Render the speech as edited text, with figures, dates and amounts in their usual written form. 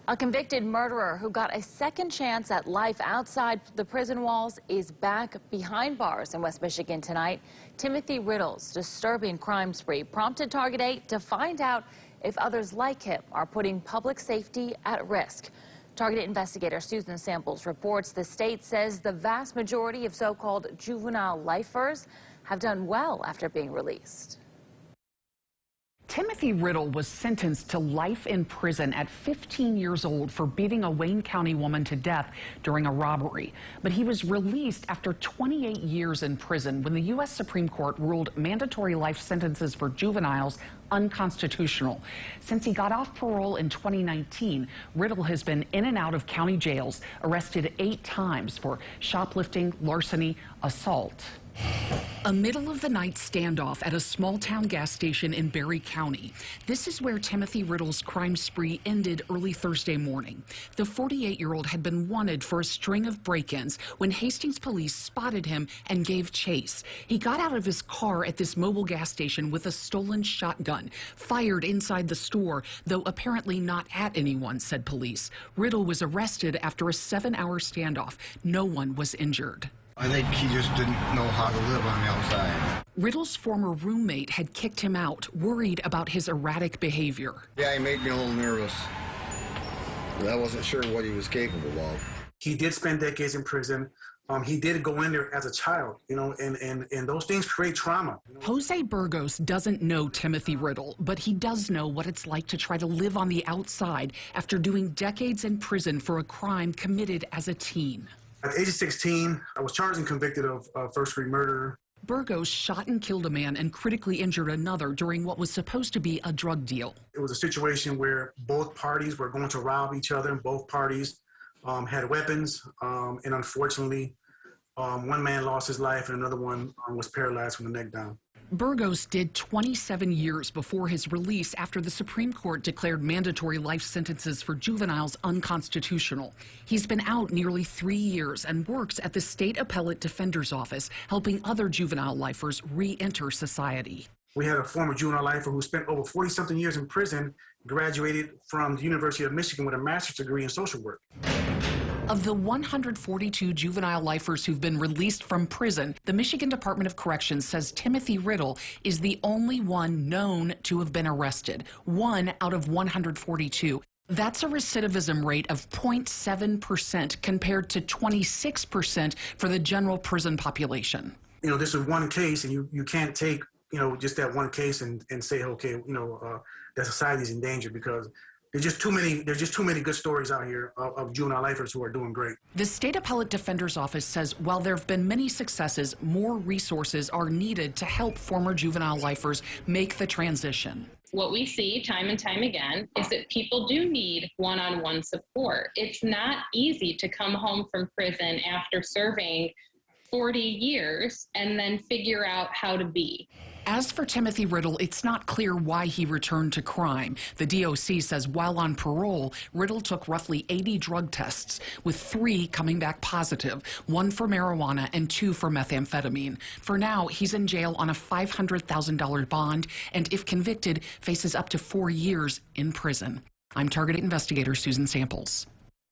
A convicted murderer who got a second chance at life outside the prison walls is back behind bars in West Michigan tonight. Timothy Riddle's disturbing crime spree prompted Target 8 to find out if others like him are putting public safety at risk. Target 8 investigator Susan Samples reports the state says the vast majority of so-called juvenile lifers have done well after being released. Timothy Riddle was sentenced to life in prison at 15 years old for beating a Wayne County woman to death during a robbery. But he was released after 28 years in prison when the U.S. Supreme Court ruled mandatory life sentences for juveniles unconstitutional. Since he got off parole in 2019, Riddle has been in and out of county jails, arrested 8 times for shoplifting, larceny, assault. A middle-of-the-night standoff at a small-town gas station in Berry County. This is where Timothy Riddle's crime spree ended early Thursday morning. The 48-year-old had been wanted for a string of break-ins when Hastings police spotted him and gave chase. He got out of his car at this mobile gas station with a stolen shotgun, fired inside the store, though apparently not at anyone, said police. Riddle was arrested after a 7-hour standoff. No one was injured. I think he just didn't know how to live on the outside. Riddle's former roommate had kicked him out, worried about his erratic behavior. Yeah, he made me a little nervous. I wasn't sure what he was capable of. He did spend decades in prison. He did go in there as a child, and those things create trauma. Jose Burgos doesn't know Timothy Riddle, but he does know what it's like to try to live on the outside after doing decades in prison for a crime committed as a teen. At the age of 16, I was charged and convicted of first-degree murder. Burgos shot and killed a man and critically injured another during what was supposed to be a drug deal. It was a situation where both parties were going to rob each other, and both parties had weapons, and unfortunately, one man lost his life and another one was paralyzed from the neck down. Burgos did 27 years before his release after the Supreme Court declared mandatory life sentences for juveniles unconstitutional. He's been out nearly 3 years and works at the State Appellate Defender's Office, helping other juvenile lifers re-enter society. We had a former juvenile lifer who spent over 40-something years in prison, graduated from the University of Michigan with a master's degree in social work. Of the 142 juvenile lifers who've been released from prison, the Michigan Department of Corrections says Timothy Riddle is the only one known to have been arrested, 1 out of 142. That's a recidivism rate of 0.7% compared to 26% for the general prison population. This is one case, and you can't take, just that one case and say, okay, that society's in danger, because there's just too many good stories out here of juvenile lifers who are doing great. The State Appellate Defender's Office says while there have been many successes, more resources are needed to help former juvenile lifers make the transition. What we see time and time again is that people do need one-on-one support. It's not easy to come home from prison after serving 40 years and then figure out how to be. As for Timothy Riddle, it's not clear why he returned to crime. The DOC says while on parole, Riddle took roughly 80 drug tests, with 3 coming back positive, 1 for marijuana and 2 for methamphetamine. For now, he's in jail on a $500,000 bond, and if convicted, faces up to 4 years in prison. I'm Target 8 investigator Susan Samples.